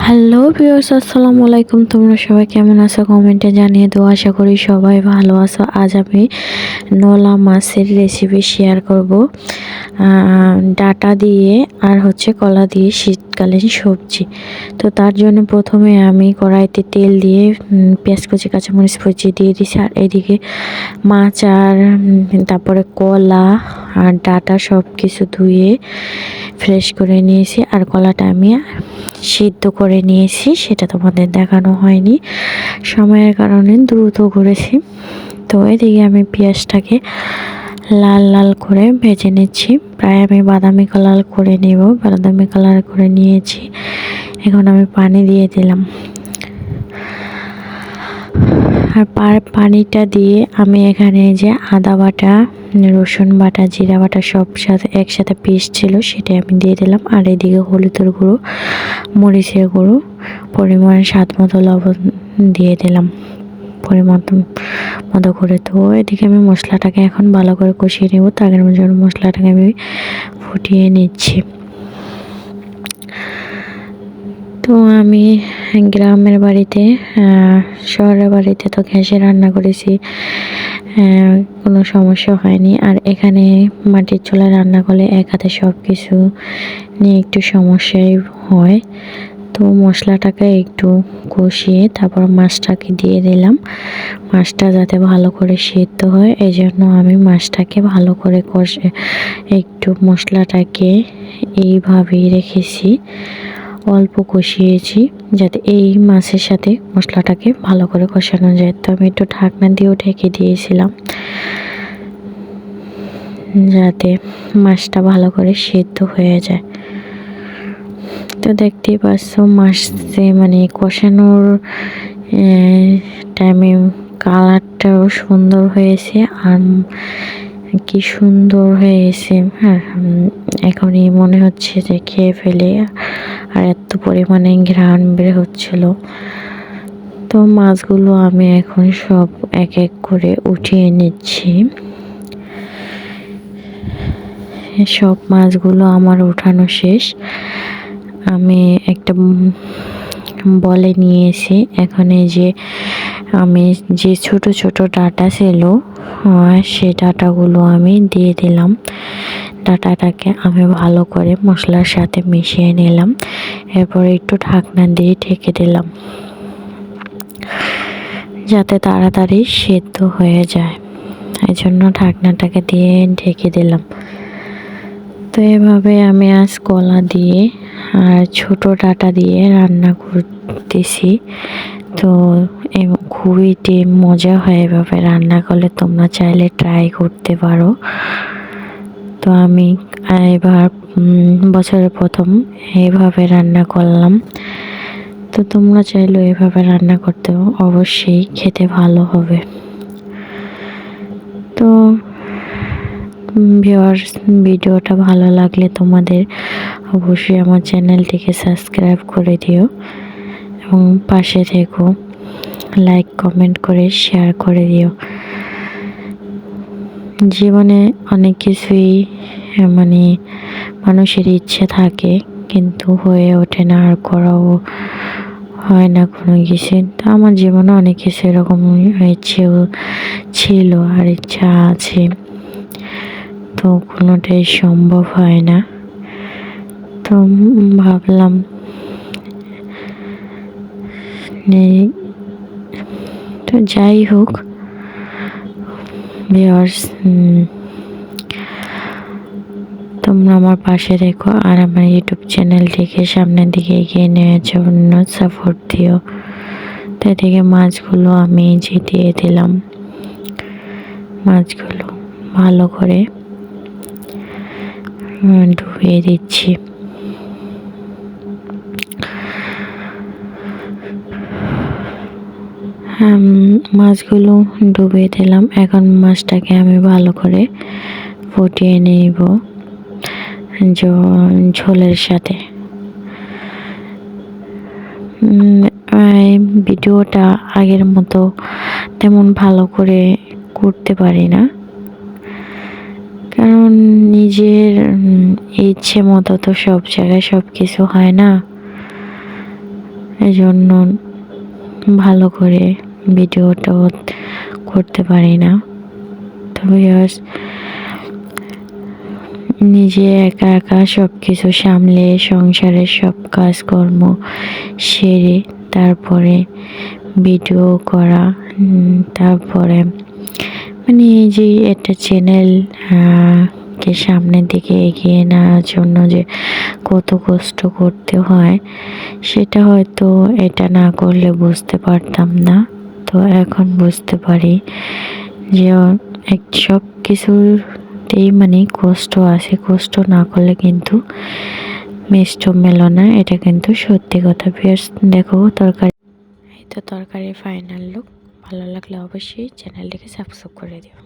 Hello viewers, আসসালামু আলাইকুম। তোমরা সবাই কেমন আছো কমেন্টে জানিয়ে দাও। আশা করি সবাই ভালো আছো। আজ আমি নলা মাছের রেসিপি শেয়ার করব। ডাটা দিয়ে আর কলা দিয়ে শীতকালীন সবজি। তো তার জন্য প্রথমে আমি কড়াইতে তেল দিয়ে পেঁয়াজ কুচি কাঁচামরিচ কুচি দিয়ে দিছি, আর এদিকে মাছ আর তারপরে কলা আর ডাটা সব কিছু ধুয়ে ফ্রেশ করে নিয়েছি, আর কলাটা আমি সিদ্ধ করে নিয়েছি। সেটা তোমাদের দেখানো হয়নি, সময়ের কারণে দ্রুত করেছি। তো এদিকে আমি পেঁয়াজটাকে লাল লাল করে ভেজে নিচ্ছি। প্রায় আমি বাদামি কালার করে নেব, বাদামি কালার করে নিয়েছি। এখন আমি পানি দিয়ে দিলাম, আর পানিটা দিয়ে আমি এখানে যে আদা বাটা, রসুন বাটা, জিরা বাটা সব সাথে একসাথে পেস্ট ছিল সেটা আমি দিয়ে দিলাম। আর এদিকে হলুদের গুঁড়ো, মরিচের গুঁড়ো, পরিমাণ স্বাদ মতো লবণ দিয়ে দিলাম পরিমাণ মতো করে। তো এদিকে আমি মশলাটাকে এখন ভালো করে কষিয়ে নেব। তার জন্য মশলাটাকে আমি ফুটিয়ে নিচ্ছি। তো আমি গ্রামের বাড়িতে, শহরের বাড়িতে তো গ্যাসে রান্না করেছি, কোনো সমস্যা হয়নি। আর এখানে মাটির চুলায় রান্না করলে এক হাতে সব কিছু নিয়ে একটু সমস্যাই হয়। তো মশলাটাকে একটু কষিয়ে তারপর মাছটাকে দিয়ে দিলাম। মাছটা যাতে ভালো করে সিদ্ধ হয় এই জন্য আমি মাছটাকে ভালো করে কষে একটু মশলাটাকে এইভাবেই রেখেছি, অল্প কষিয়েছি যাতে এই মাছের সাথে মশলাটাকে ভালো করে কষানো যায়। তো আমি একটু ঢাকনা দিয়েও ঢেকে দিয়েছিলাম যাতে মাছটা ভালো করে সিদ্ধ হয়ে যায়। তো দেখতেই পাচ্ছ মাছে মানে কষানোর টাইমে কালারটাও সুন্দর হয়েছে, আর কি সুন্দর হয়েছে। হ্যাঁ, এখনই মনে হচ্ছে যে খেয়ে ফেলে, আর এত পরিমাণে ঘ্রাণ বের হচ্ছিল। তো মাছগুলো আমি এখন সব এক এক করে উঠিয়ে নিচ্ছি। সব মাছগুলো আমার উঠানো শেষ। আমি একটা বলে নিয়েছি। এখন এই যে আমি যে ছোট ছোট ডাটা ছিল সেই ডাটাগুলো আমি দিয়ে দিলাম। ডাটাটাকে আমি ভালো করে মশলার সাথে মিশিয়ে নিলাম, এরপর একটু ঢাকনা দিয়ে ঢেকে দিলাম যাতে তাড়াতাড়ি সেদ্ধ হয়ে যায়। এই জন্য ঢাকনাটাকে দিয়ে ঢেকে দিলাম। তো এভাবে আমি আজ কলা দিয়ে আর ছোট ডাটা দিয়ে রান্না করতেছি। তো খুবই মজা হয় এভাবে রান্না করলে, তোমরা চাইলে ট্রাই করতে পারো। তো আমি এবার বছরের প্রথম এইভাবে রান্না করলাম। তো তোমরা চাইলেও এভাবে রান্না করতেও অবশ্যই খেতে ভালো হবে। তো ভিউয়ার্স, ভিডিওটা ভালো লাগলে তোমাদের অবশ্যই আমার চ্যানেলটিকে সাবস্ক্রাইব করে দিও এবং পাশে থেকো, লাইক কমেন্ট করে শেয়ার করে দিও। জীবনে অনেক কিছুই মানে মানুষের ইচ্ছে থাকে কিন্তু হয়ে ওঠে না, আর করাও হয় না কোনো কিছু। তো আমার জীবনে অনেক কিছু এরকম ইচ্ছেও ছিল আর ইচ্ছা আছে, তো কোনোটাই সম্ভব হয় না। তো ভাবলাম তো যাই হোক ভিউয়ার্স, তোমরা আমার পাশে রেখো আর আমার ইউটিউব চ্যানেলটিকে সামনের দিকে এগিয়ে নেওয়ার জন্য সাপোর্ট দিও। তো এদিকে মাছগুলো আমি দিয়ে দিলাম, মাছগুলো ভালো করে ডুবিয়ে দিচ্ছি। মাছগুলো ডুবিয়ে দিলাম। এখন মাছটাকে আমি ভালো করে ফুটিয়ে নেব ঝোলের সাথে। ভিডিওটা আগের মতো তেমন ভালো করে করতে পারি না, কারণ নিজের ইচ্ছে মতো তো সব জায়গায় সব কিছু হয় না। এজন্য ভালো করে ভিডিওটাও করতে পারি না। তো ভিউয়ার্স, নিজে একা একা সব কিছু সামলে সংসারের সব কাজকর্ম সেরে তারপরে ভিডিও করা, তারপরে মানে এই যে একটা চ্যানেল কে সামনের দিকে এগিয়ে নেওয়ার জন্য যে কত কষ্ট করতে হয় সেটা হয়তো এটা না করলে বুঝতে পারতাম না। তো এখন বুঝতে পারি যে সব কিছুতেই মানে কষ্ট আছে, কষ্ট না করলে কিন্তু মিষ্ট মেলো না, এটা কিন্তু সত্যি কথা। ভিউয়ার্স দেখো তরকারি, এই তো তরকারির ফাইনাল লুক। ভালো লাগলে অবশ্যই চ্যানেলটিকে সাবস্ক্রাইব করে দিও।